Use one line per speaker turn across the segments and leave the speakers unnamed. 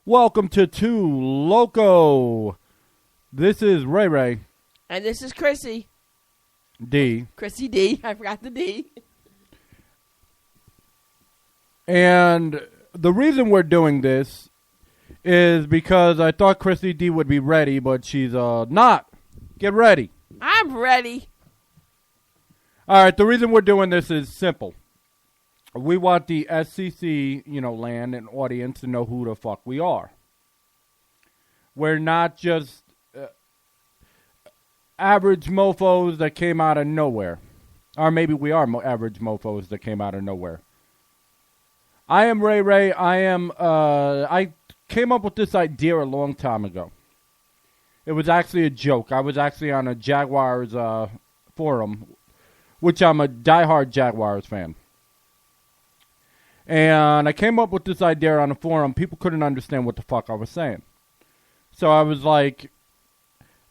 Welcome to Loco. This is Ray Ray.
And this is Chrissy.
D.
Chrissy D. I forgot the D.
And the reason we're doing this is because I thought Chrissy D would be ready, but she's not. Get ready.
I'm ready.
All right, the reason we're doing this is simple. We want the SCC, land and audience to know who the fuck we are. We're not just average mofos that came out of nowhere. Or maybe we are average mofos that came out of nowhere. I am Ray Ray. I came up with this idea a long time ago. It was actually a joke. I was actually on a Jaguars forum, which I'm a diehard Jaguars fan. And I came up with this idea on a forum. People couldn't understand what the fuck I was saying. So I was like,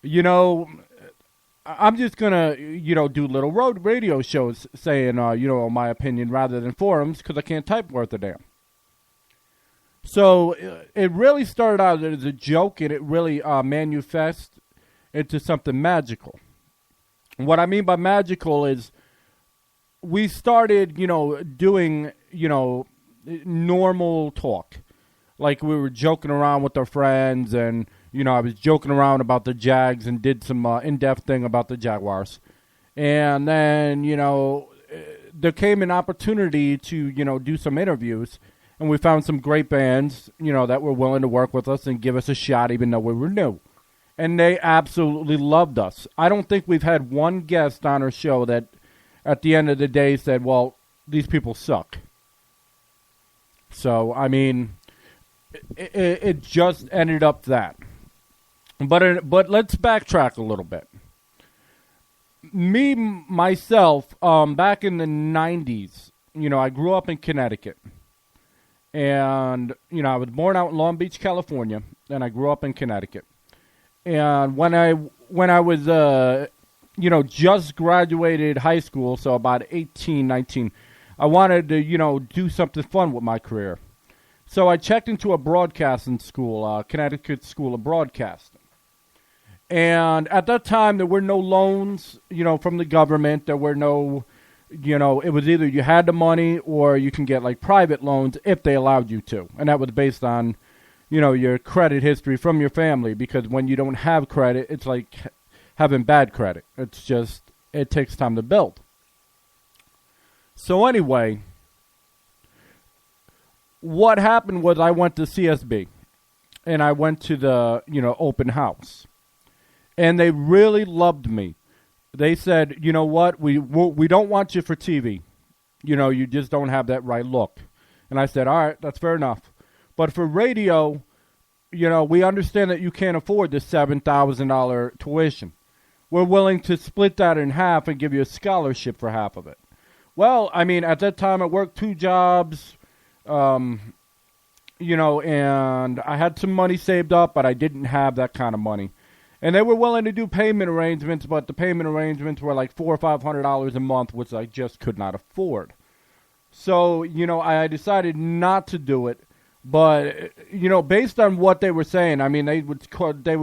I'm just going to, do little road radio shows saying, my opinion rather than forums because I can't type worth a damn. So it really started out as a joke, and it really manifested into something magical. And what I mean by magical is we started, doing, normal talk. Like we were joking around with our friends, and, I was joking around about the Jags and did some in-depth thing about the Jaguars. And then, there came an opportunity to, do some interviews. And we found some great bands, that were willing to work with us and give us a shot even though we were new. And they absolutely loved us. I don't think we've had one guest on our show that at the end of the day said, well, these people suck. So, I mean, it just ended up that. But let's backtrack a little bit. Myself, back in the 90s, I grew up in Connecticut. And, I was born out in Long Beach, California, and I grew up in Connecticut. And when I was, just graduated high school, so about 18, 19, I wanted to, do something fun with my career. So I checked into a broadcasting school, Connecticut School of Broadcasting. And at that time, there were no loans, from the government. There were no... it was either you had the money or you can get, private loans if they allowed you to. And that was based on, your credit history from your family. Because when you don't have credit, it's like having bad credit. It's just, it takes time to build. So anyway, what happened was I went to CSB. And I went to the, open house. And they really loved me. They said, you know what, we don't want you for TV. You just don't have that right look. And I said, all right, that's fair enough. But for radio, we understand that you can't afford the $7,000 tuition. We're willing to split that in half and give you a scholarship for half of it. Well, I mean, at that time I worked 2 jobs, and I had some money saved up, but I didn't have that kind of money. And they were willing to do payment arrangements, but the payment arrangements were like $400 or $500 a month, which I just could not afford. So, I decided not to do it. But, based on what they were saying, I mean, they would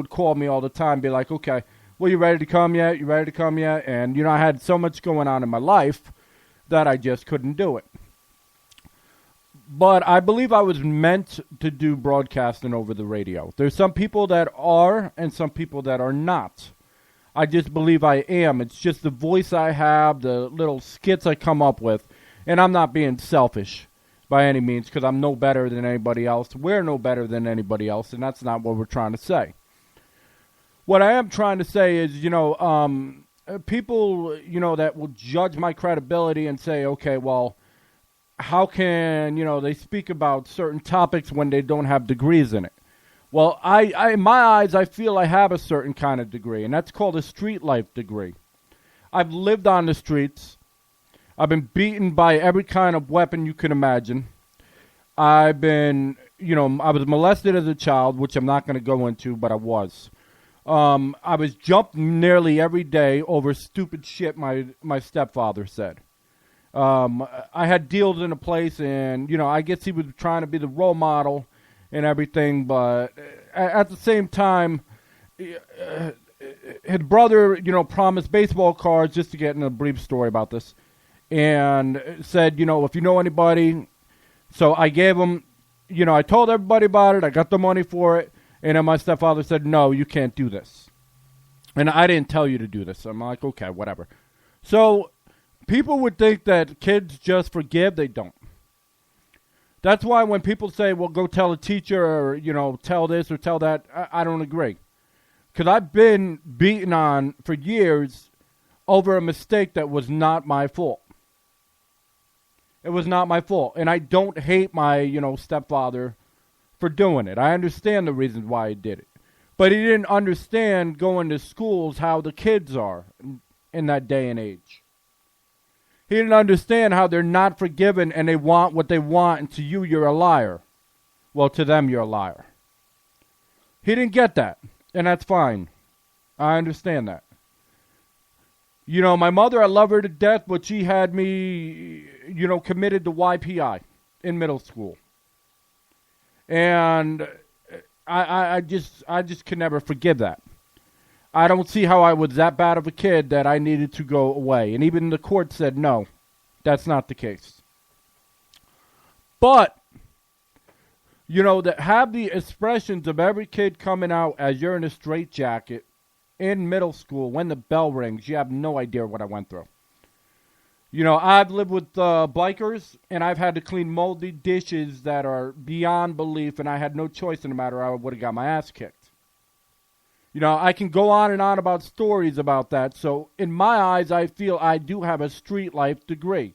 call me all the time, be like, okay, well, you ready to come yet? You ready to come yet? And, I had so much going on in my life that I just couldn't do it. But I believe I was meant to do broadcasting over the radio. There's some people that are and some people that are not. I just believe I am. It's just the voice I have, the little skits I come up with. And I'm not being selfish by any means because I'm no better than anybody else. We're no better than anybody else, and that's not what we're trying to say. What I am trying to say is, people, that will judge my credibility and say, okay, well, how can, they speak about certain topics when they don't have degrees in it? Well, I in my eyes, I feel I have a certain kind of degree, and that's called a street life degree. I've lived on the streets. I've been beaten by every kind of weapon you can imagine. I've been, I was molested as a child, which I'm not going to go into, but I was. I was jumped nearly every day over stupid shit my stepfather said. I had deals in a place, and, I guess he was trying to be the role model, and everything, but at the same time, his brother, promised baseball cards, just to get in a brief story about this, and said, if you know anybody. So I gave him, I told everybody about it. I got the money for it. And then my stepfather said, no, you can't do this. And I didn't tell you to do this. I'm like, okay, whatever. So people would think that kids just forgive. They don't. That's why when people say, well, go tell a teacher or, tell this or tell that, I don't agree. Because I've been beaten on for years over a mistake that was not my fault. It was not my fault. And I don't hate my, stepfather for doing it. I understand the reasons why he did it. But he didn't understand going to schools how the kids are in that day and age. He didn't understand how they're not forgiven and they want what they want, and to you, you're a liar. Well, to them, you're a liar. He didn't get that, and that's fine. I understand that. My mother, I love her to death, but she had me, committed to YPI in middle school. And I just can never forgive that. I don't see how I was that bad of a kid that I needed to go away. And even the court said, no, that's not the case. But, that have the expressions of every kid coming out as you're in a straitjacket in middle school, when the bell rings, you have no idea what I went through. I've lived with bikers, and I've had to clean moldy dishes that are beyond belief, and I had no choice in the matter. I would have got my ass kicked. I can go on and on about stories about that. So, in my eyes, I feel I do have a street life degree.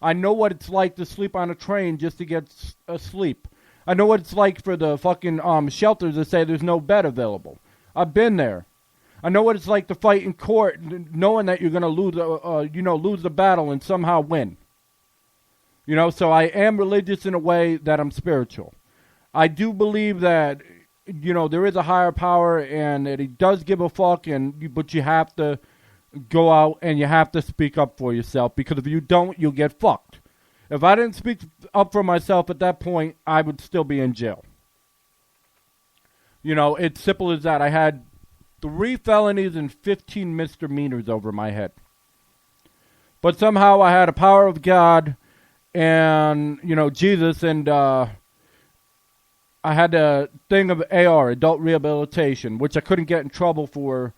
I know what it's like to sleep on a train just to get asleep. I know what it's like for the fucking shelters to say there's no bed available. I've been there. I know what it's like to fight in court, knowing that you're going to lose the battle and somehow win. So I am religious in a way that I'm spiritual. I do believe that, there is a higher power and that he does give a fuck, but you have to go out and you have to speak up for yourself, because if you don't, you'll get fucked. If I didn't speak up for myself at that point, I would still be in jail. It's simple as that. I had 3 felonies and 15 misdemeanors over my head. But somehow I had a power of God and, Jesus, and I had a thing of AR, adult rehabilitation, which I couldn't get in trouble for.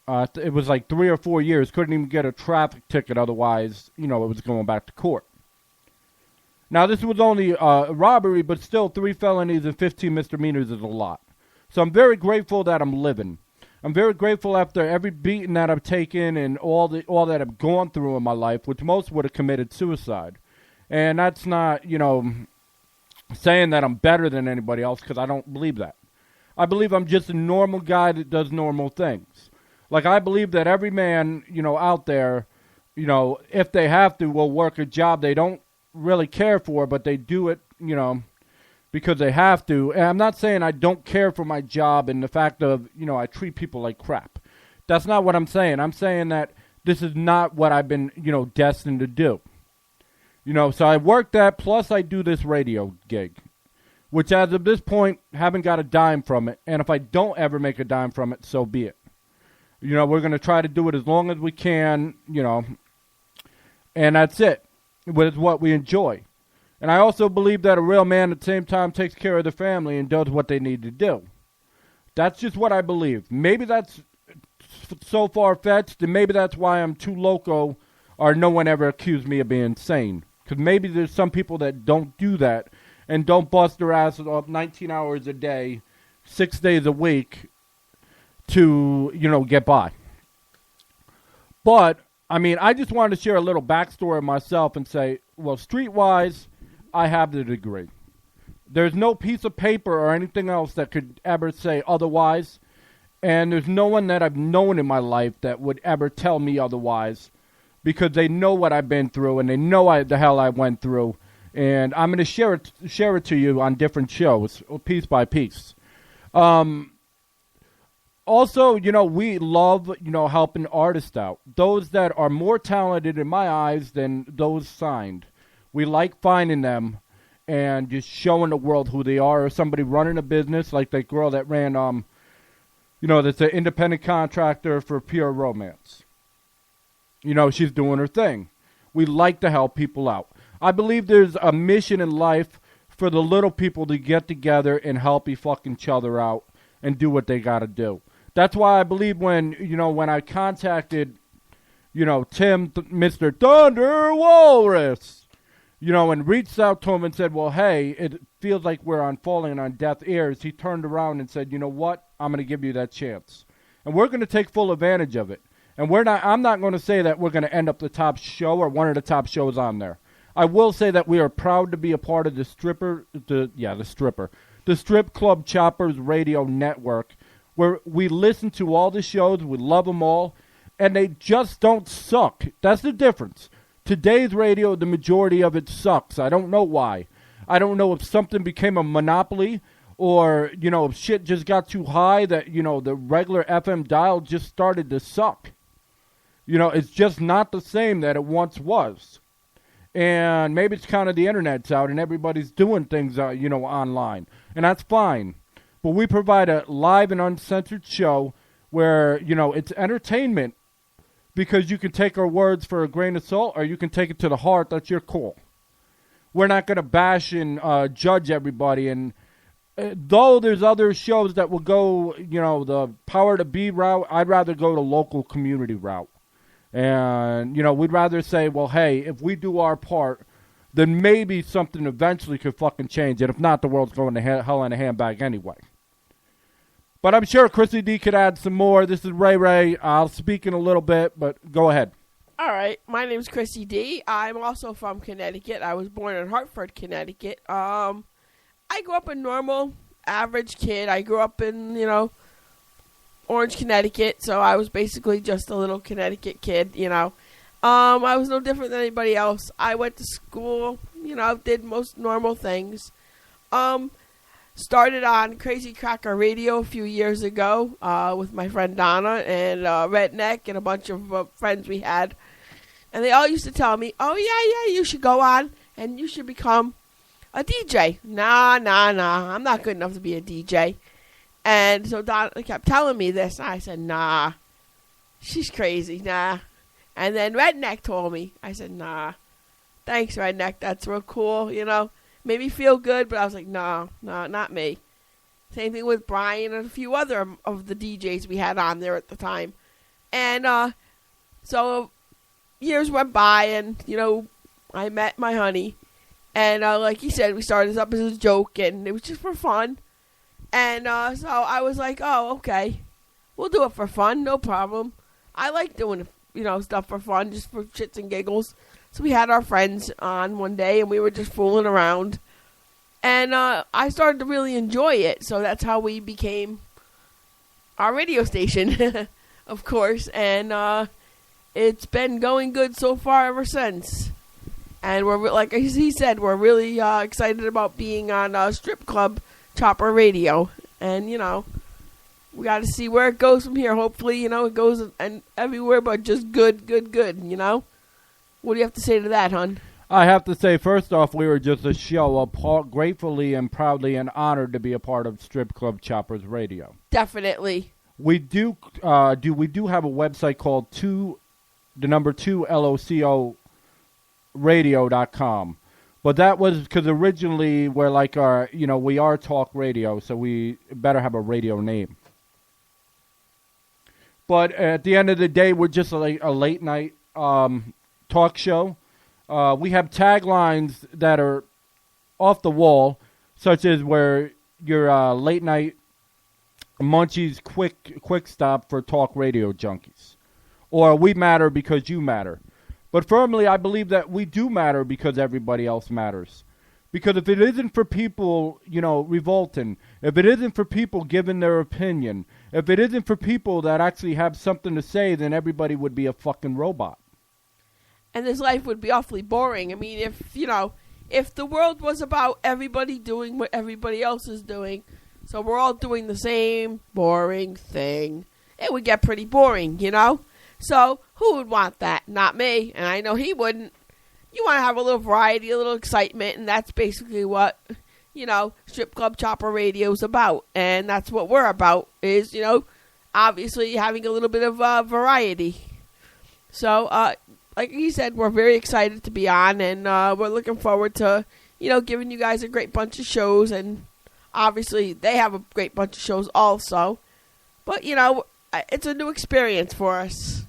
It was like 3 or 4 years. Couldn't even get a traffic ticket, otherwise, it was going back to court. Now, this was only a robbery, but still 3 felonies and 15 misdemeanors is a lot. So I'm very grateful that I'm living. I'm very grateful after every beating that I've taken and all that I've gone through in my life, which most would have committed suicide. And that's not, saying that I'm better than anybody else, because I don't believe that. I believe I'm just a normal guy that does normal things. Like, I believe that every man, out there, if they have to, will work a job they don't really care for, but they do it, because they have to. And I'm not saying I don't care for my job and the fact of, I treat people like crap. That's not what I'm saying. I'm saying that this is not what I've been, destined to do. So I work that, plus I do this radio gig, which as of this point, haven't got a dime from it. And if I don't ever make a dime from it, so be it. We're going to try to do it as long as we can, and that's it. It's what we enjoy. And I also believe that a real man at the same time takes care of the family and does what they need to do. That's just what I believe. Maybe that's so far-fetched, and maybe that's why I'm too loco, or no one ever accused me of being insane. Because maybe there's some people that don't do that and don't bust their asses off 19 hours a day, 6 days a week to, get by. But, I just wanted to share a little backstory of myself and say, well, streetwise, I have the degree. There's no piece of paper or anything else that could ever say otherwise. And there's no one that I've known in my life that would ever tell me otherwise, because they know what I've been through and they know the hell I went through. And I'm going to share it to you on different shows, piece by piece. Also, we love, helping artists out. Those that are more talented in my eyes than those signed. We like finding them and just showing the world who they are, or somebody running a business like that girl that ran, that's an independent contractor for Pure Romance. She's doing her thing. We like to help people out. I believe there's a mission in life for the little people to get together and help each other out and do what they got to do. That's why I believe when I contacted, Tim, Mr. Thunder Walrus, and reached out to him and said, well, hey, it feels like we're falling on deaf ears. He turned around and said, you know what? I'm going to give you that chance. And we're going to take full advantage of it. And I'm not going to say that we're going to end up the top show or one of the top shows on there. I will say that we are proud to be a part of the Strip Club Choppers Radio Network, where we listen to all the shows, we love them all, and they just don't suck. That's the difference. Today's radio, the majority of it sucks. I don't know why. I don't know if something became a monopoly or, if shit just got too high that, the regular FM dial just started to suck. It's just not the same that it once was. And maybe it's kind of the internet's out and everybody's doing things, online. And that's fine. But we provide a live and uncensored show where, it's entertainment because you can take our words for a grain of salt or you can take it to the heart. That's your call. We're not going to bash and judge everybody. And though there's other shows that will go, the power to be route, I'd rather go the local community route. And, we'd rather say, well, hey, if we do our part, then maybe something eventually could fucking change. And if not, the world's going to hell in a handbag anyway. But I'm sure Chrissy D could add some more. This is Ray Ray. I'll speak in a little bit, but go ahead.
All right. My name's Chrissy D. I'm also from Connecticut. I was born in Hartford, Connecticut. I grew up a normal, average kid. I grew up in, Orange, Connecticut, so I was basically just a little Connecticut kid, I was no different than anybody else. I went to school, did most normal things. Started on Crazy Cracker Radio a few years ago with my friend Donna and Redneck and a bunch of friends we had. And they all used to tell me, oh, yeah, you should go on and you should become a DJ. Nah, I'm not good enough to be a DJ. And so Donna kept telling me this. And I said, nah, she's crazy, nah. And then Redneck told me. I said, nah, thanks, Redneck. That's real cool, Made me feel good, but I was like, no, not me. Same thing with Brian and a few other of the DJs we had on there at the time. And so years went by, and, I met my honey. And like he said, we started this up as a joke, and it was just for fun. And so I was like, oh, okay. We'll do it for fun, no problem. I like doing, stuff for fun, just for shits and giggles. So we had our friends on one day, and we were just fooling around. And I started to really enjoy it. So that's how we became our radio station, of course. And it's been going good so far ever since. And we're, like he said, we're really excited about being on Strip Club Chopper Radio. And, we got to see where it goes from here. Hopefully, it goes and everywhere but just good. What do you have to say to that, hon?
I have to say, first off, we were just a show, gratefully and proudly and honored to be a part of Strip Club Choppers Radio.
Definitely.
We do have a website called 2LOCO radio.com. But that was because originally we're like we are talk radio, so we better have a radio name. But at the end of the day, we're just a late night talk show. We have taglines that are off the wall, such as where your late night munchies quick stop for talk radio junkies, or we matter because you matter. But firmly, I believe that we do matter because everybody else matters. Because if it isn't for people, revolting, if it isn't for people giving their opinion, if it isn't for people that actually have something to say, then everybody would be a fucking robot.
And this life would be awfully boring. I mean, if the world was about everybody doing what everybody else is doing, so we're all doing the same boring thing, it would get pretty boring, So who would want that? Not me. And I know he wouldn't. you want to have a little variety, a little excitement, and that's basically what, Strip Club Chopper Radio is about. And that's what we're about, is, obviously having a little bit of variety. So, like he said, we're very excited to be on, and we're looking forward to, giving you guys a great bunch of shows, and obviously they have a great bunch of shows also. But, it's a new experience for us.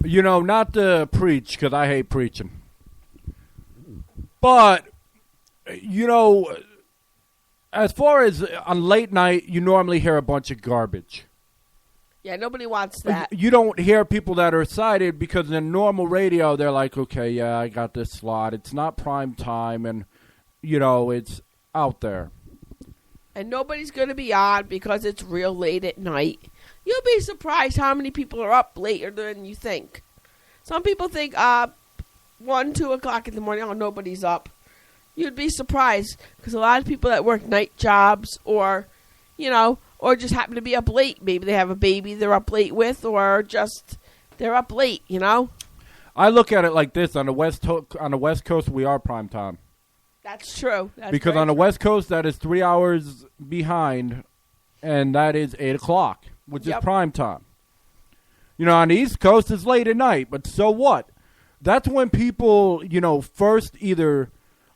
Not to preach, because I hate preaching. But, as far as on late night, you normally hear a bunch of garbage.
Yeah, nobody wants that.
You don't hear people that are excited because in normal radio, they're like, okay, yeah, I got this slot. It's not prime time, and, it's out there.
And nobody's going to be on because it's real late at night. You'll be surprised how many people are up later than you think. Some people think 1, 2 o'clock in the morning, oh, nobody's up. You'd be surprised because a lot of people that work night jobs or, or just happen to be up late. Maybe they have a baby they're up late with, or just they're up late,
I look at it like this. On the West Coast, we are prime time.
That's true.
Because on the West Coast, that is 3 hours behind, and that is 8 o'clock, which is prime time. On the East Coast, it's late at night, but so what? That's when people, first either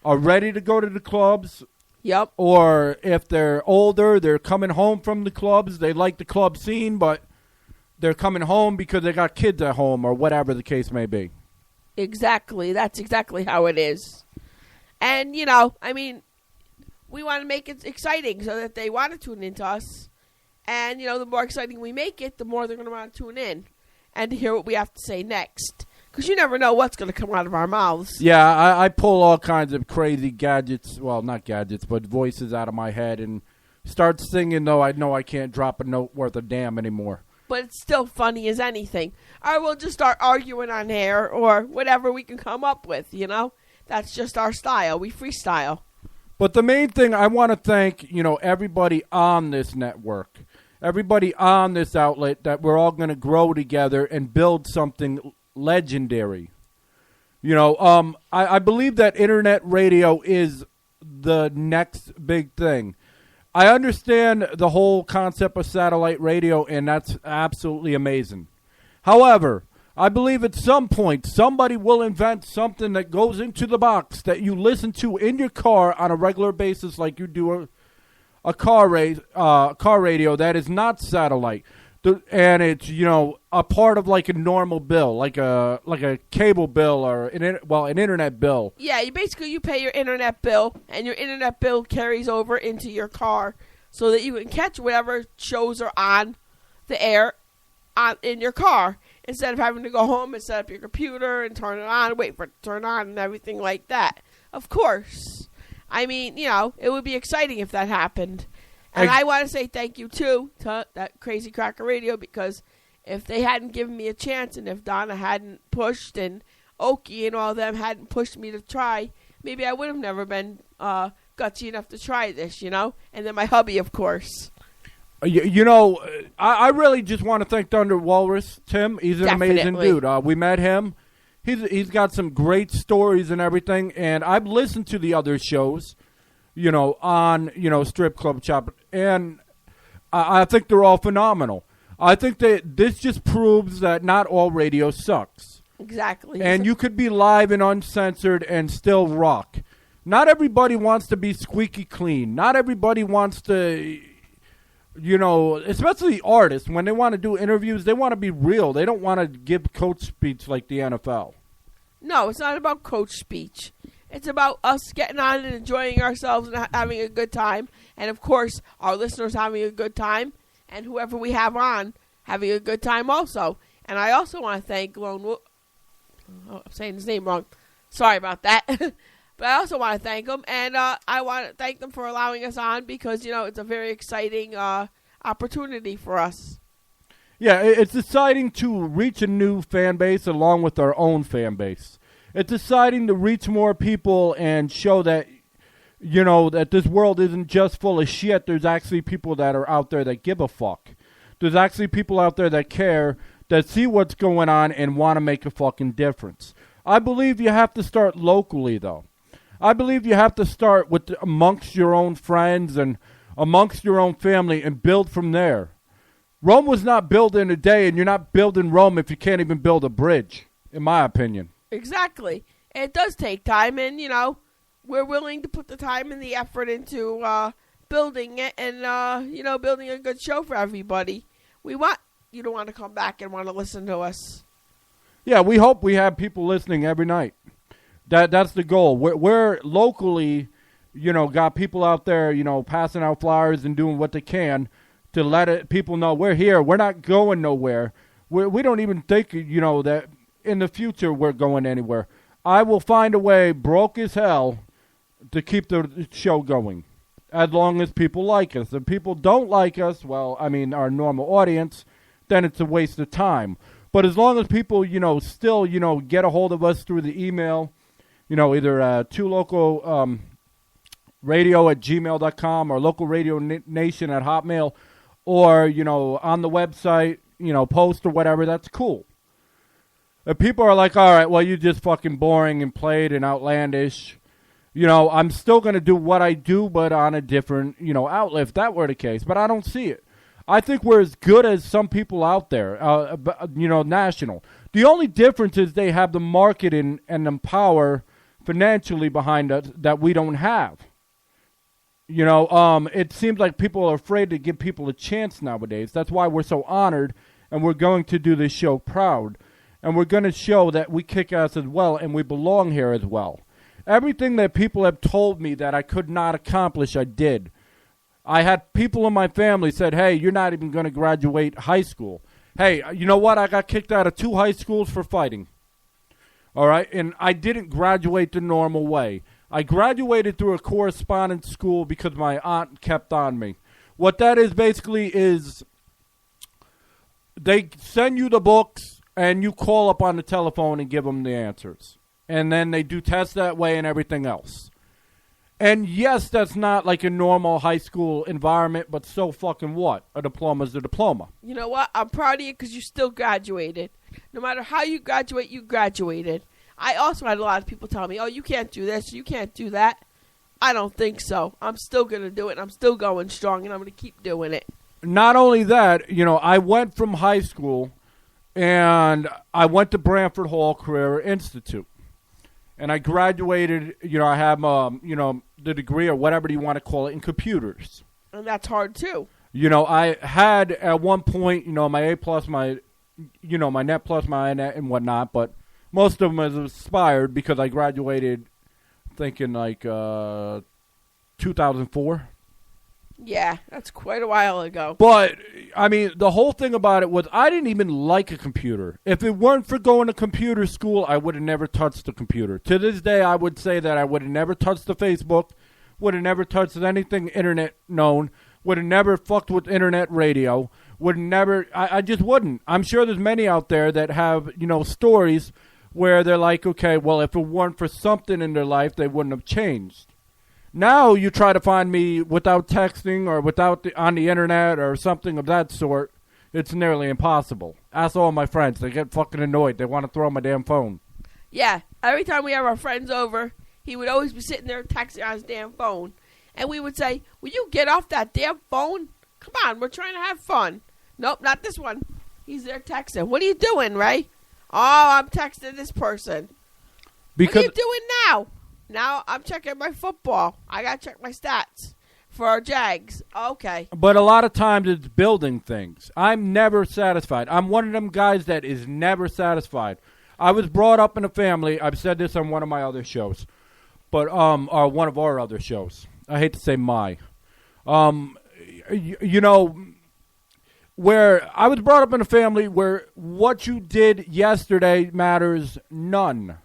are ready to go to the clubs.
Yep.
Or if they're older, they're coming home from the clubs. They like the club scene, but they're coming home because they got kids at home or whatever the case may be.
Exactly. That's exactly how it is. And, we want to make it exciting so that they want to tune into us. And, the more exciting we make it, the more they're going to want to tune in and to hear what we have to say next. Because you never know what's going to come out of our mouths.
Yeah, I pull all kinds of crazy gadgets, well, not gadgets, but voices out of my head and start singing, though I know I can't drop a note worth a damn anymore.
But it's still funny as anything. Or we'll just start arguing on air or whatever we can come up with, That's just our style. We freestyle.
But the main thing, I want to thank, everybody on this network, everybody on this outlet, that we're all going to grow together and build something legendary. I believe that internet radio is the next big thing. I understand the whole concept of satellite radio, and that's absolutely amazing. However, I believe at some point somebody will invent something that goes into the box that you listen to in your car on a regular basis, like you do a car radio that is not satellite, and it's a part of like a normal bill, like a cable bill or an internet bill.
Yeah, you pay your internet bill, and your internet bill carries over into your car, so that you can catch whatever shows are on the air in your car. Instead of having to go home and set up your computer and turn it on, wait for it to turn on and everything like that. Of course. It would be exciting if that happened. And I want to say thank you, too, to that Crazy Cracker Radio, because if they hadn't given me a chance and if Donna hadn't pushed and Okie and all of them hadn't pushed me to try, maybe I would have never been gutsy enough to try this, And then my hubby, of course.
I really just want to thank Thunder Walrus, Tim. He's an amazing dude. We met him. He's got some great stories and everything, and I've listened to the other shows, on, Strip Club Chop, and I think they're all phenomenal. I think that this just proves that not all radio sucks.
Exactly.
And you could be live and uncensored and still rock. Not everybody wants to be squeaky clean. Not everybody wants to... especially artists, when they want to do interviews, they want to be real. They don't want to give coach speech like the NFL.
No, it's not about coach speech. It's about us getting on and enjoying ourselves and having a good time. And, of course, our listeners having a good time. And whoever we have on having a good time also. And I also want to thank Lone Wolf. Oh, I'm saying his name wrong. Sorry about that. But I also want to thank them, and I want to thank them for allowing us on because, it's a very exciting opportunity for us.
Yeah, it's exciting to reach a new fan base along with our own fan base. It's exciting to reach more people and show that, that this world isn't just full of shit. There's actually people that are out there that give a fuck. There's actually people out there that care. that see what's going on and want to make a fucking difference. I believe you have to start locally, though. I believe you have to start with amongst your own friends and amongst your own family and build from there. Rome was not built in a day, and you're not building Rome if you can't even build a bridge, in my opinion.
Exactly. It does take time, and, we're willing to put the time and the effort into building it and, building a good show for everybody. We want you to want to come back and want to listen to us.
Yeah, we hope we have people listening every night. That's the goal. We're locally, got people out there, passing out flyers and doing what they can to let people know we're here. We're not going nowhere. We don't even think, that in the future we're going anywhere. I will find a way, broke as hell, to keep the show going as long as people like us. If people don't like us, our normal audience, then it's a waste of time. But as long as people, still, get a hold of us through the email, either to Loco radio at gmail.com or Local Radio Nation at Hotmail, or, on the website, post or whatever, that's cool. If people are like, all right, well, you're just fucking boring and played and outlandish, I'm still going to do what I do, but on a different, outlet, if that were the case. But I don't see it. I think we're as good as some people out there, national. The only difference is they have the marketing and the power financially behind us that we don't have. It seems like people are afraid to give people a chance nowadays. That's why we're so honored, and we're going to do this show proud. And we're going to show that we kick ass as well, and we belong here as well. Everything that people have told me that I could not accomplish, I did. I had people in my family said, hey, you're not even going to graduate high school. Hey, you know what? I got kicked out of 2 high schools for fighting. All right? And I didn't graduate the normal way. I graduated through a correspondence school because my aunt kept on me. What that is basically is they send you the books and you call up on the telephone and give them the answers. And then they do tests that way and everything else. And yes, that's not like a normal high school environment, but so fucking what? A diploma's a diploma.
You know what? I'm proud of you because you still graduated. No matter how you graduate, you graduated. I also had a lot of people tell me, oh, you can't do this, you can't do that. I don't think so. I'm still going to do it, and I'm still going strong, and I'm going to keep doing it. Not
only that, I went from high school, and I went to Branford Hall Career Institute. And I graduated, I have, the degree or whatever you want to call it in computers.
And that's hard, too.
I had at one point, my A plus, my net plus, my net and whatnot. But most of them has expired because I graduated, thinking like 2004.
Yeah, that's quite a while ago.
But, the whole thing about it was I didn't even like a computer. If it weren't for going to computer school, I would have never touched the computer. To this day, I would say that I would have never touched the Facebook, would have never touched anything internet known, would have never fucked with internet radio, would never, I just wouldn't. I'm sure there's many out there that have, stories where they're like, okay, well, if it weren't for something in their life, they wouldn't have changed. Now you try to find me without texting or on the internet or something of that sort. It's nearly impossible. Ask all my friends. They get fucking annoyed. They want to throw my damn phone.
Yeah. Every time we have our friends over, he would always be sitting there texting on his damn phone. And we would say, will you get off that damn phone? Come on, we're trying to have fun. Nope, not this one. He's there texting. What are you doing, Ray? Oh, I'm texting this person. What are you doing now? Now I'm checking my football. I got to check my stats for our Jags. Okay.
But a lot of times it's building things. I'm never satisfied. I'm one of them guys that is never satisfied. I was brought up in a family. I've said this on one of my other shows. But or one of our other shows. I hate to say my. Where I was brought up in a family where what you did yesterday matters none.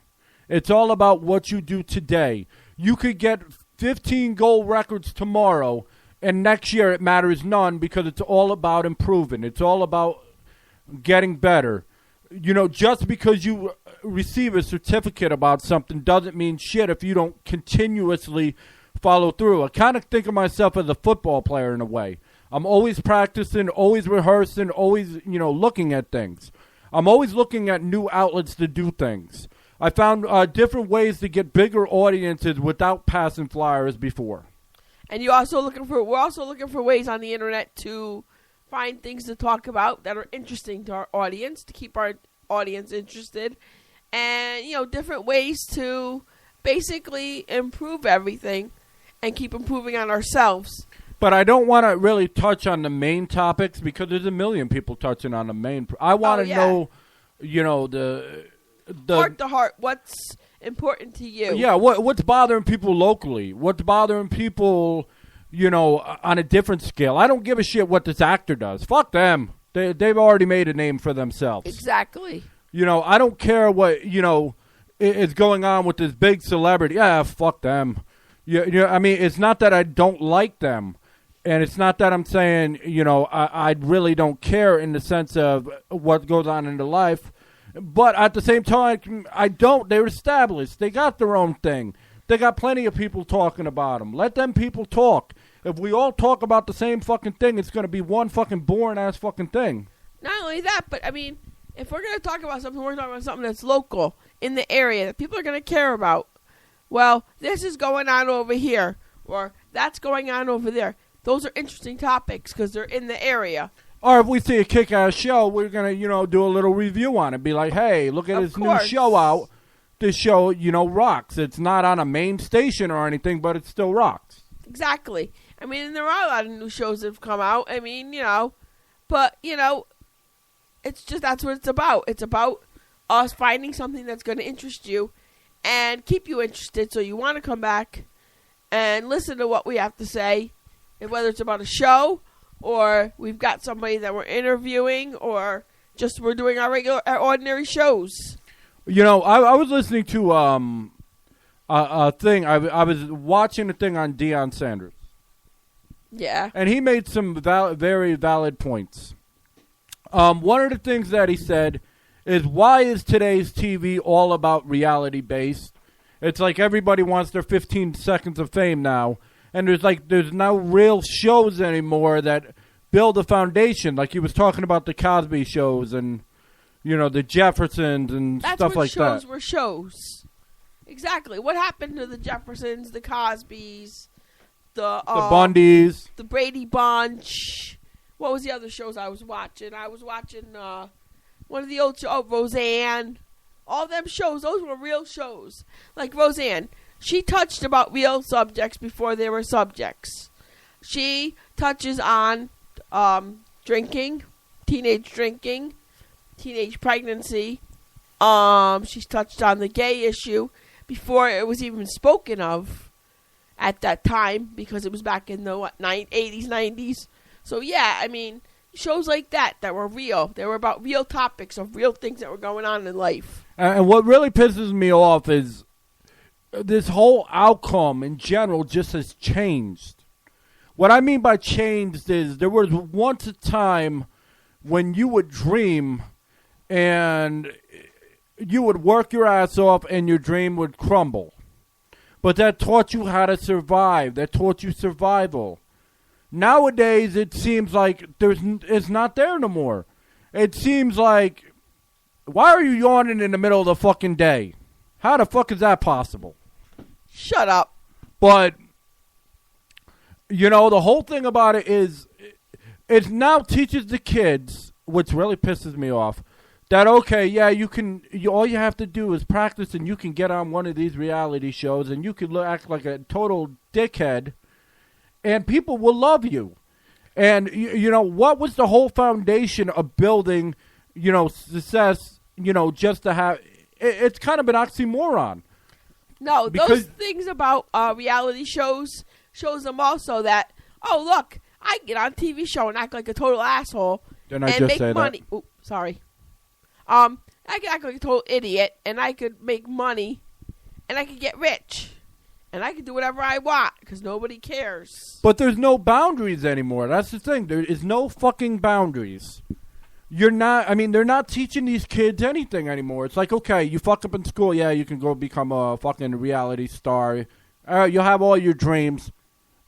It's all about what you do today. You could get 15 goal records tomorrow, and next year it matters none because it's all about improving. It's all about getting better. Just because you receive a certificate about something doesn't mean shit if you don't continuously follow through. I kind of think of myself as a football player in a way. I'm always practicing, always rehearsing, always, looking at things. I'm always looking at new outlets to do things. I found different ways to get bigger audiences without passing flyers before.
And we're also looking for ways on the internet to find things to talk about that are interesting to our audience, to keep our audience interested, and different ways to basically improve everything and keep improving on ourselves.
But I don't want to really touch on the main topics because there's a million people touching on the main. I want to know, the
heart to heart, what's important to you.
Yeah, what's bothering people locally? What's bothering people, on a different scale? I don't give a shit what this actor does. Fuck them. They've already made a name for themselves.
Exactly.
I don't care what, is going on with this big celebrity. Yeah, fuck them. I mean, it's not that I don't like them. And it's not that I'm saying, I really don't care in the sense of what goes on in their life. But at the same time, I don't. They're established. They got their own thing. They got plenty of people talking about them. Let them people talk. If we all talk about the same fucking thing, it's going to be one fucking boring-ass fucking thing.
Not only that, but, I mean, if we're going to talk about something, we're talking about something that's local, in the area, that people are going to care about. Well, this is going on over here, or that's going on over there. Those are interesting topics because they're in the area.
Or if we see a kick-ass show, we're going to, do a little review on it. Be like, hey, look at this new show out. This show, rocks. It's not on a main station or anything, but it still rocks.
Exactly. I mean, there are a lot of new shows that have come out. I mean, but, it's just that's what it's about. It's about us finding something that's going to interest you and keep you interested so you want to come back and listen to what we have to say. And whether it's about a show, or we've got somebody that we're interviewing, or just we're doing our ordinary shows.
I was listening to a thing. I was watching a thing on Deion Sanders.
Yeah. And
he made some very valid points. One of the things that he said is, why is today's TV all about reality-based? It's like everybody wants their 15 seconds of fame now. And there's no real shows anymore that build a foundation. Like he was talking about the Cosby shows and, the Jeffersons and stuff like that.
Shows were shows. Exactly. What happened to the Jeffersons, the Cosbys, the
Bundys,
the Brady Bunch? What was the other shows I was watching? I was watching one of the old shows, Roseanne. All them shows, those were real shows. Like Roseanne. She touched about real subjects before they were subjects. She touches on drinking, teenage pregnancy. She's touched on the gay issue before it was even spoken of at that time because it was back in the 80s, 90s. So, yeah, I mean, shows like that were real. They were about real topics of real things that were going on in life.
And what really pisses me off is this whole outcome in general just has changed. What I mean by changed is there was once a time when you would dream and you would work your ass off and your dream would crumble. But that taught you how to survive. That taught you survival. Nowadays, it seems like it's not there no more. It seems like, why are you yawning in the middle of the fucking day? How the fuck is that possible?
Shut up.
But, the whole thing about it is, it now teaches the kids, which really pisses me off, that, okay, yeah, all you have to do is practice and you can get on one of these reality shows and you can act like a total dickhead and people will love you. And, what was the whole foundation of building, success, just to have, it's kind of an oxymoron.
No, those things about reality shows shows them also that, oh, look, I can get on a TV show and act like a total asshole and make money. Oops, sorry. I could act like a total idiot and I could make money and I could get rich. And I can do whatever I want because nobody cares.
But there's no boundaries anymore. That's the thing. There is no fucking boundaries. They're not teaching these kids anything anymore. It's like, okay, you fuck up in school, yeah, you can go become a fucking reality star. You'll have all your dreams.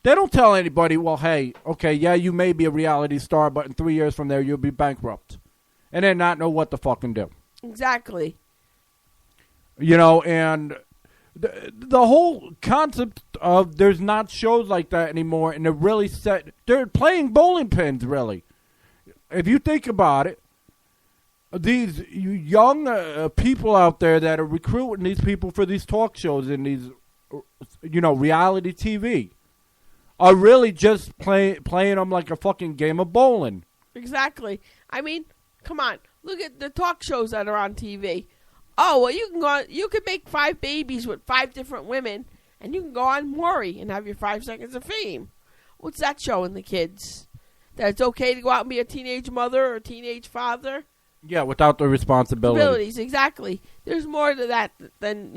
They don't tell anybody, well, hey, okay, yeah, you may be a reality star, but in 3 years from there, you'll be bankrupt. and then not know what to fucking do.
Exactly.
You know, and the whole concept of there's not shows like that anymore, and they're playing bowling pins, really. If you think about it, these young people out there that are recruiting these people for these talk shows and these, reality TV are really just playing them like a fucking game of bowling.
Exactly. I mean, come on. Look at the talk shows that are on TV. Oh, well, you can make 5 babies with 5 different women, and you can go on Maury and have your 5 seconds of fame. What's that showing the kids? That it's okay to go out and be a teenage mother or a teenage father?
Yeah, without the responsibilities.
Exactly. There's more to that than,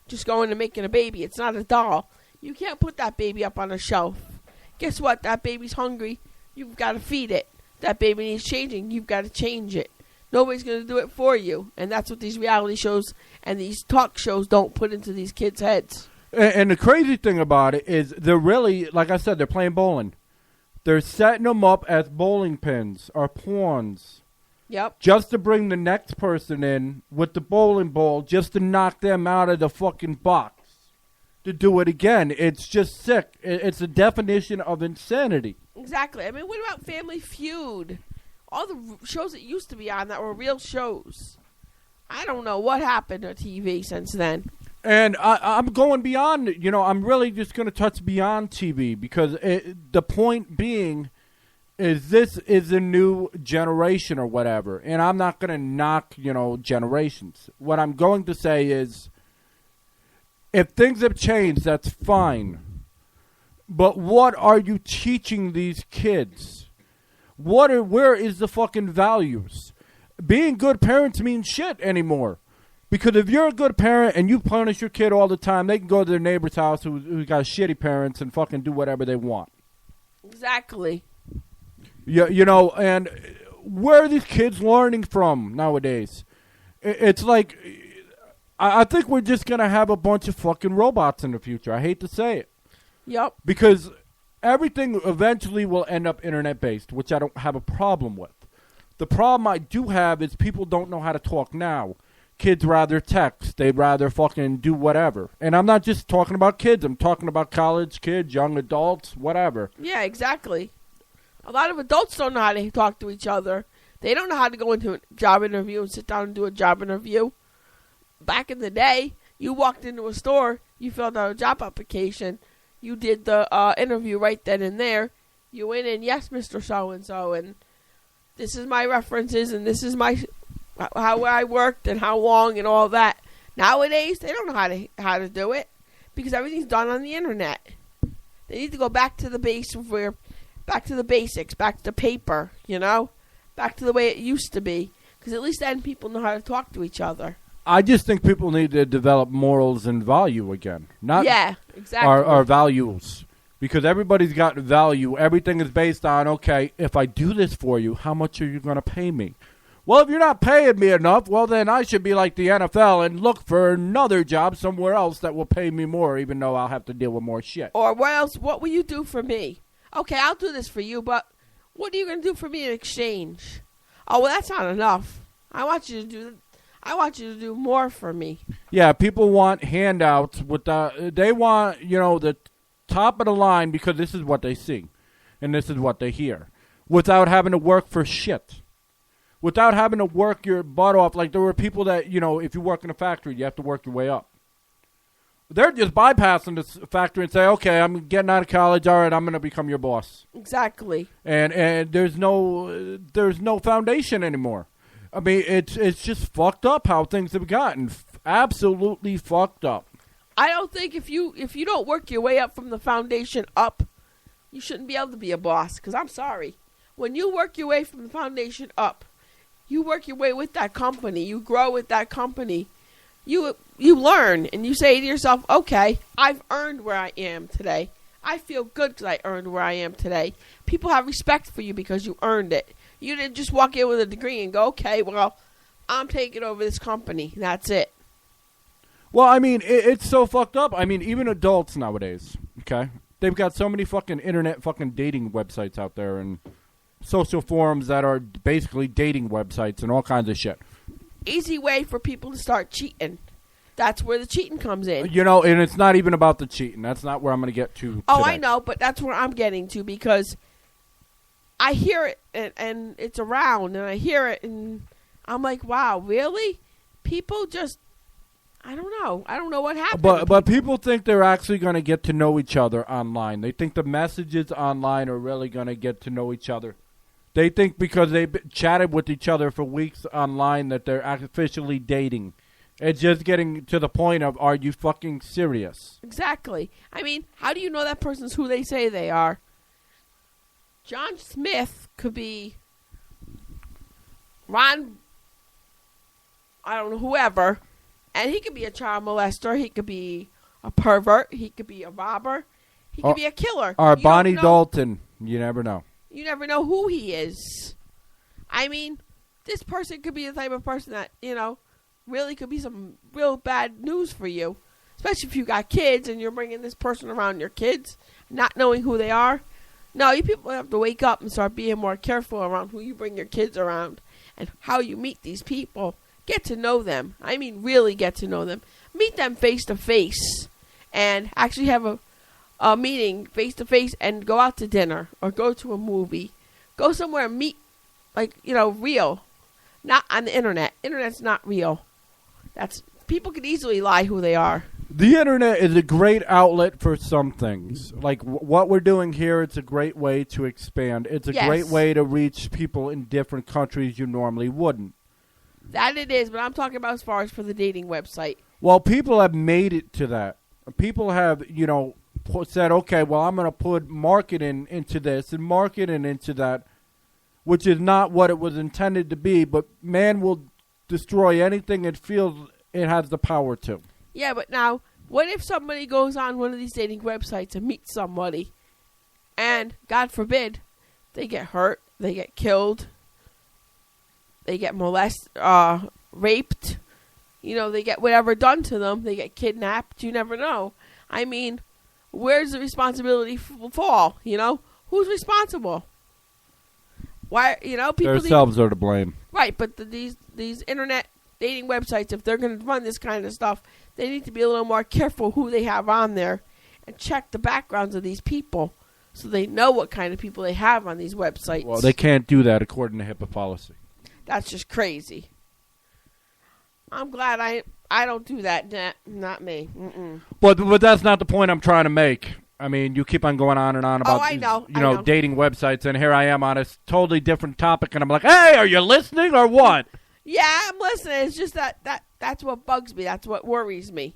just going and making a baby. It's not a doll. You can't put that baby up on a shelf. Guess what? That baby's hungry. You've got to feed it. That baby needs changing. You've got to change it. Nobody's going to do it for you. And that's what these reality shows and these talk shows don't put into these kids' heads.
And the crazy thing about it is they're really, like I said, they're playing bowling. They're setting them up as bowling pins or pawns.
Yep.
Just to bring the next person in with the bowling ball, just to knock them out of the fucking box. To do it again. It's just sick. It's a definition of insanity.
Exactly. I mean, what about Family Feud? All the shows that used to be on that were real shows. I don't know what happened to TV since then.
And I'm going beyond, I'm really just going to touch beyond TV because the point being is this is a new generation or whatever. And I'm not going to knock, generations. What I'm going to say is if things have changed, that's fine. But what are you teaching these kids? Where is the fucking values? Being good parents means shit anymore. Because if you're a good parent and you punish your kid all the time, they can go to their neighbor's house who got shitty parents and fucking do whatever they want.
Exactly.
Yeah, and where are these kids learning from nowadays? It's like, I think we're just going to have a bunch of fucking robots in the future. I hate to say it.
Yep.
Because everything eventually will end up internet-based, which I don't have a problem with. The problem I do have is people don't know how to talk now. Kids rather text. They'd rather fucking do whatever. And I'm not just talking about kids. I'm talking about college kids, young adults, whatever.
Yeah, exactly. A lot of adults don't know how to talk to each other. They don't know how to go into a job interview and sit down and do a job interview. Back in the day, you walked into a store, you filled out a job application, you did the interview right then and there. You went in, yes, Mr. So-and-so, and this is my references, and this is how I worked and how long and all that. Nowadays, they don't know how to do it because everything's done on the internet. They need to go back to the basics, back to paper, back to the way it used to be. Because at least then people know how to talk to each other.
I just think people need to develop morals and value again.
Yeah, exactly.
Our values. Because everybody's got value. Everything is based on, okay, if I do this for you, how much are you going to pay me? Well, if you're not paying me enough, well, then I should be like the NFL and look for another job somewhere else that will pay me more, even though I'll have to deal with more shit.
Or what else? What will you do for me? Okay, I'll do this for you, but what are you going to do for me in exchange? Oh, well, that's not enough. I want you to do more for me.
Yeah, people want handouts. They want, the top of the line because this is what they see and this is what they hear without having to work for shit. Without having to work your butt off. Like there were people that, if you work in a factory, you have to work your way up. They're just bypassing this factory and say, okay, I'm getting out of college. All right, I'm going to become your boss.
Exactly.
And there's no foundation anymore. I mean, it's just fucked up how things have gotten. Absolutely fucked up.
I don't think if you don't work your way up from the foundation up, you shouldn't be able to be a boss. Because I'm sorry. When you work your way from the foundation up, you work your way with that company. You grow with that company. You learn, and you say to yourself, okay, I've earned where I am today. I feel good because I earned where I am today. People have respect for you because you earned it. You didn't just walk in with a degree and go, okay, well, I'm taking over this company. That's it.
Well, I mean, it's so fucked up. I mean, even adults nowadays, okay? They've got so many fucking internet fucking dating websites out there and social forums that are basically dating websites and all kinds of shit.
Easy way for people to start cheating. That's where the cheating comes in.
You know, and it's not even about the cheating. That's not where I'm going to get to
Oh,
today.
I know, but that's where I'm getting to because I hear it and it's around and I hear it and I'm like, wow, really? People just, I don't know. I don't know what happened.
But people think they're actually going to get to know each other online. They think the messages online are really going to get to know each other. They think because they've chatted with each other for weeks online that they're officially dating. It's just getting to the point of, are you fucking serious?
Exactly. I mean, how do you know that person's who they say they are? John Smith could be Ron, I don't know, whoever, and he could be a child molester. He could be a pervert. He could be a robber. He could be a killer.
Or Bonnie Dalton. You never know.
You never know who he is. I mean, this person could be the type of person that, you know, really could be some real bad news for you. Especially if you got kids and you're bringing this person around your kids, not knowing who they are. No, you people have to wake up and start being more careful around who you bring your kids around and how you meet these people. Get to know them. I mean, really get to know them. Meet them face to face and actually have a meeting face to face and go out to dinner or go to a movie. Go somewhere and meet, like, you know, real. Not on the internet. Internet's not real. People can easily lie who they are.
The internet is a great outlet for some things. Like what we're doing here, it's a great way to expand. It's a great way to reach people in different countries you normally wouldn't.
That it is, but I'm talking about as far as for the dating website.
Well, people have made it to that. People have, you know, said, okay, well, I'm going to put marketing into this and marketing into that, which is not what it was intended to be, but man will destroy anything it feels it has the power to.
Yeah, but now, what if somebody goes on one of these dating websites and meets somebody, and, God forbid, they get hurt, they get killed, they get molested, raped, you know, they get whatever done to them, they get kidnapped, you never know. I mean, where's the responsibility fall, you know? Who's responsible? Why, you know, people...
Themselves are to blame.
Right, but these internet dating websites, if they're going to run this kind of stuff, they need to be a little more careful who they have on there and check the backgrounds of these people so they know what kind of people they have on these websites.
Well, they can't do that according to HIPAA policy.
That's just crazy. I'm glad I don't do that. Not me. Mm-mm.
But that's not the point I'm trying to make. I mean, you keep on going on and on about these, dating websites, and here I am on a totally different topic, and I'm like, hey, are you listening or what?
Yeah, I'm listening. It's just that's what bugs me. That's what worries me.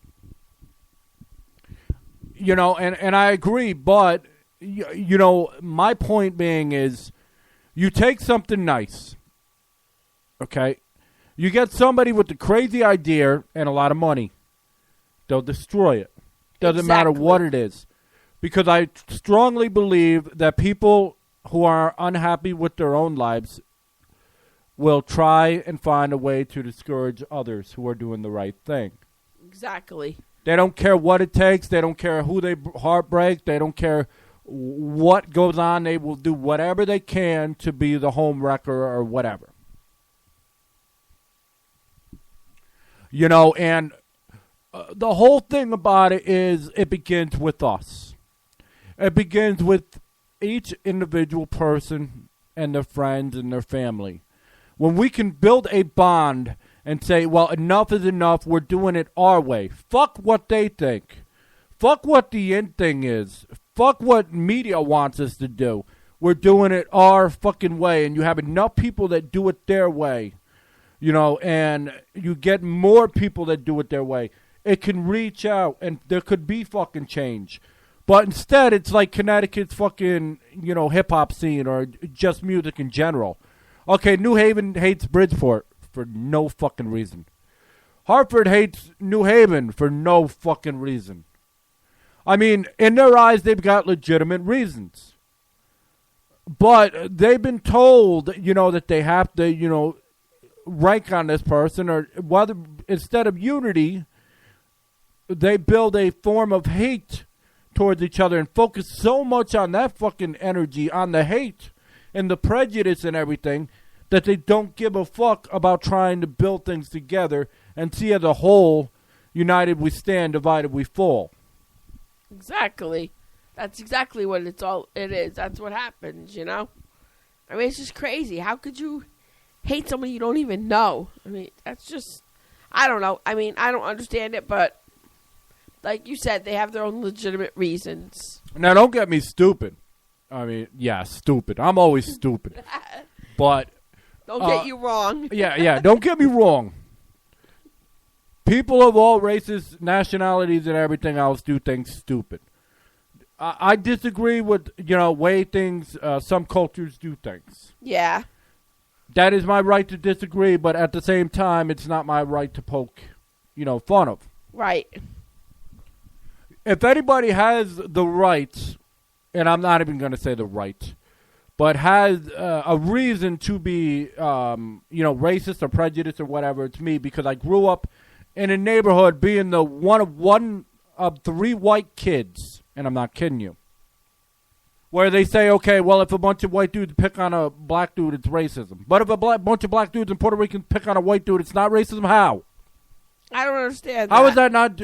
You know, and I agree, but, you know, my point being is you take something nice, okay? You get somebody with the crazy idea and a lot of money. They'll destroy it. Doesn't matter what it is. Because I strongly believe that people who are unhappy with their own lives will try and find a way to discourage others who are doing the right thing.
Exactly.
They don't care what it takes. They don't care who they heartbreak. They don't care what goes on. They will do whatever they can to be the home wrecker or whatever. You know, and the whole thing about it is it begins with us. It begins with each individual person and their friends and their family. When we can build a bond and say, well, enough is enough, we're doing it our way. Fuck what they think. Fuck what the end thing is. Fuck what media wants us to do. We're doing it our fucking way, and you have enough people that do it their way. You know, and you get more people that do it their way. It can reach out, and there could be fucking change. But instead, it's like Connecticut's fucking, you know, hip-hop scene or just music in general. Okay, New Haven hates Bridgeport for no fucking reason. Hartford hates New Haven for no fucking reason. I mean, in their eyes, they've got legitimate reasons. But they've been told, you know, that they have to, you know, rank on this person, or whether instead of unity, they build a form of hate towards each other and focus so much on that fucking energy, on the hate, and the prejudice and everything, that they don't give a fuck about trying to build things together and see as a whole, united we stand, divided we fall.
Exactly. That's exactly what it is. That's what happens, you know? I mean, it's just crazy. How could you hate somebody you don't even know? I mean, that's just, I don't know. I mean, I don't understand it, but like you said, they have their own legitimate reasons.
Now, don't get me stupid. I mean, yeah, stupid. I'm always stupid. But
don't get you wrong.
Yeah, don't get me wrong. People of all races, nationalities, and everything else do things stupid. I disagree with, way things, some cultures do things.
Yeah.
That is my right to disagree, but at the same time, it's not my right to poke, fun of.
Right.
If anybody has the right, and I'm not even going to say the right, but has a reason to be, racist or prejudiced or whatever, it's me, because I grew up in a neighborhood being the one of 3 white kids, and I'm not kidding you, where they say, okay, well, if a bunch of white dudes pick on a black dude, it's racism. But if a bunch of black dudes in Puerto Rican pick on a white dude, it's not racism? How?
I don't understand that.
How is that not,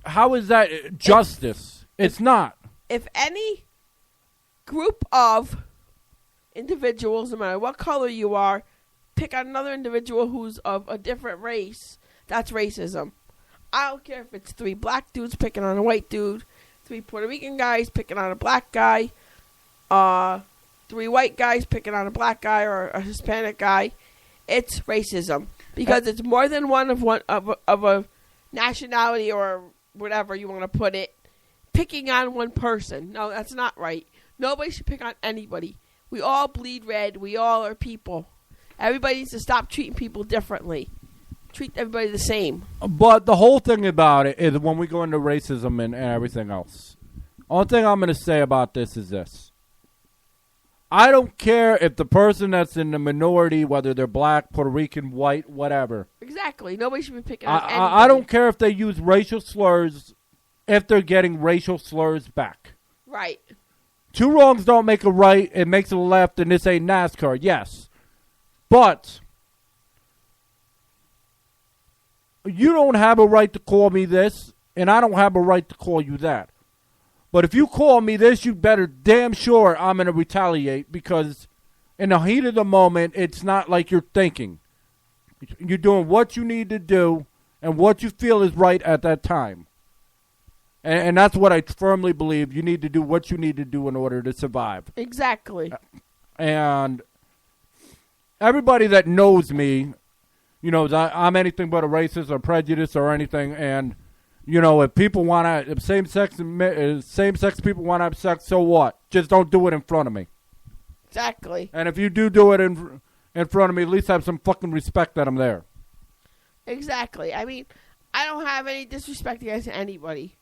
how is that justice? It's not.
If any group of individuals, no matter what color you are, pick on another individual who's of a different race, that's racism. I don't care if it's 3 black dudes picking on a white dude, 3 Puerto Rican guys picking on a black guy, 3 white guys picking on a black guy or a Hispanic guy. It's racism because it's more than one of a nationality or whatever you want to put it, picking on one person. No, that's not right. Nobody should pick on anybody. We all bleed red. We all are people. Everybody needs to stop treating people differently. Treat everybody the same.
But the whole thing about it is when we go into racism and everything else, only thing I'm going to say about this is this. I don't care if the person that's in the minority, whether they're black, Puerto Rican, white, whatever.
Exactly. Nobody should be picking on anybody.
I don't care if they use racial slurs if they're getting racial slurs back.
Right.
2 wrongs don't make a right. It makes a left, and this ain't NASCAR. Yes. But you don't have a right to call me this, and I don't have a right to call you that. But if you call me this, you better damn sure I'm going to retaliate, because in the heat of the moment, it's not like you're thinking. You're doing what you need to do and what you feel is right at that time. And that's what I firmly believe. You need to do what you need to do in order to survive.
Exactly. And
everybody that knows me, I'm anything but a racist or prejudiced or anything. And, if people want to, if same-sex people want to have sex, so what? Just don't do it in front of me.
Exactly.
And if you do it in front of me, at least have some fucking respect that I'm there.
Exactly. I mean, I don't have any disrespect against anybody.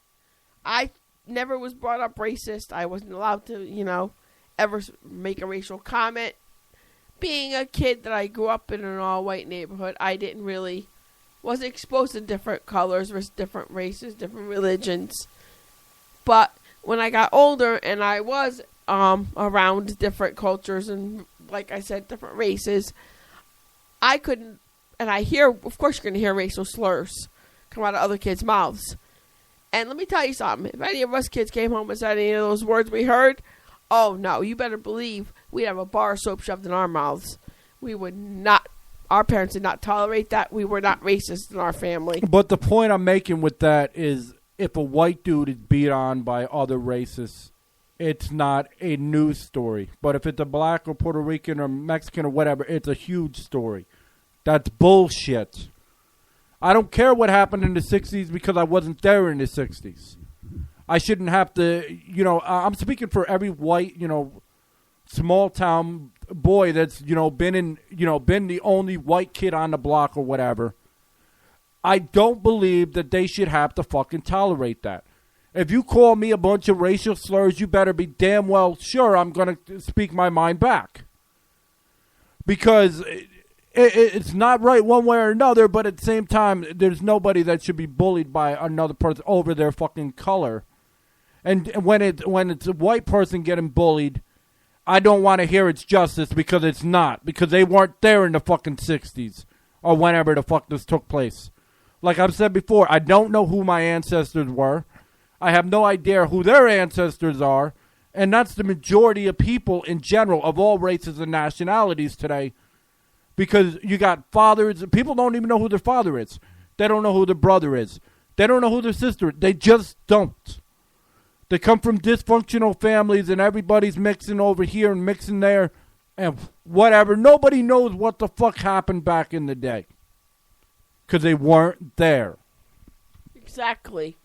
I never was brought up racist. I wasn't allowed to, ever make a racial comment. Being a kid that I grew up in an all-white neighborhood, I wasn't exposed to different colors, different races, different religions. But when I got older and I was around different cultures and, like I said, different races, I couldn't, and I hear, of course you're going to hear racial slurs come out of other kids' mouths. And let me tell you something. If any of us kids came home and said any of those words we heard, oh no, you better believe we'd have a bar of soap shoved in our mouths. We would not, our parents did not tolerate that. We were not racist in our family.
But the point I'm making with that is if a white dude is beat on by other races, it's not a news story. But if it's a black or Puerto Rican or Mexican or whatever, it's a huge story. That's bullshit. I don't care what happened in the 60s because I wasn't there in the 60s. I shouldn't have to, I'm speaking for every white, small town boy that's, been the only white kid on the block or whatever. I don't believe that they should have to fucking tolerate that. If you call me a bunch of racial slurs, you better be damn well sure I'm going to speak my mind back. Because it's not right one way or another, but at the same time, there's nobody that should be bullied by another person over their fucking color. And when it's a white person getting bullied, I don't want to hear it's justice because it's not. Because they weren't there in the fucking 60s or whenever the fuck this took place. Like I've said before, I don't know who my ancestors were. I have no idea who their ancestors are. And that's the majority of people in general of all races and nationalities today. Because you got fathers. People don't even know who their father is. They don't know who their brother is. They don't know who their sister is. They just don't. They come from dysfunctional families and everybody's mixing over here and mixing there and whatever. Nobody knows what the fuck happened back in the day. Because they weren't there.
Exactly.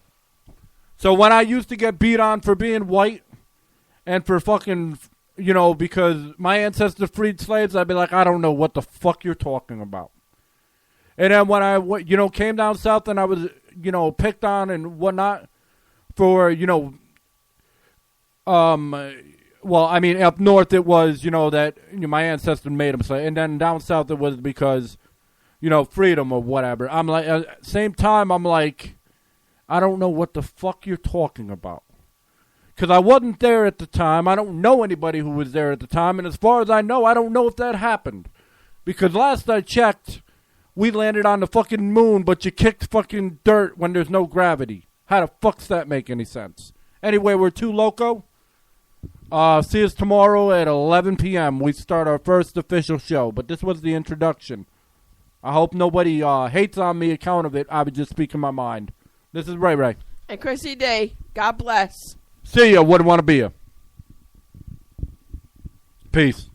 So when I used to get beat on for being white and for fucking, because my ancestors freed slaves, I'd be like, I don't know what the fuck you're talking about. And then when I, came down south and I was, picked on and whatnot for, up north it was, that my ancestors made them say, and then down south it was because, freedom or whatever. I'm like, at the same time, I'm like, I don't know what the fuck you're talking about. Because I wasn't there at the time. I don't know anybody who was there at the time. And as far as I know, I don't know if that happened. Because last I checked, we landed on the fucking moon, but you kicked fucking dirt when there's no gravity. How the fuck's that make any sense? Anyway, we're too Loco. See us tomorrow at 11 p.m. We start our first official show. But this was the introduction. I hope nobody hates on me account of it. I was just speaking my mind. This is Ray Ray.
And Chrissy Day. God bless.
See ya. Wouldn't want to be ya. Peace.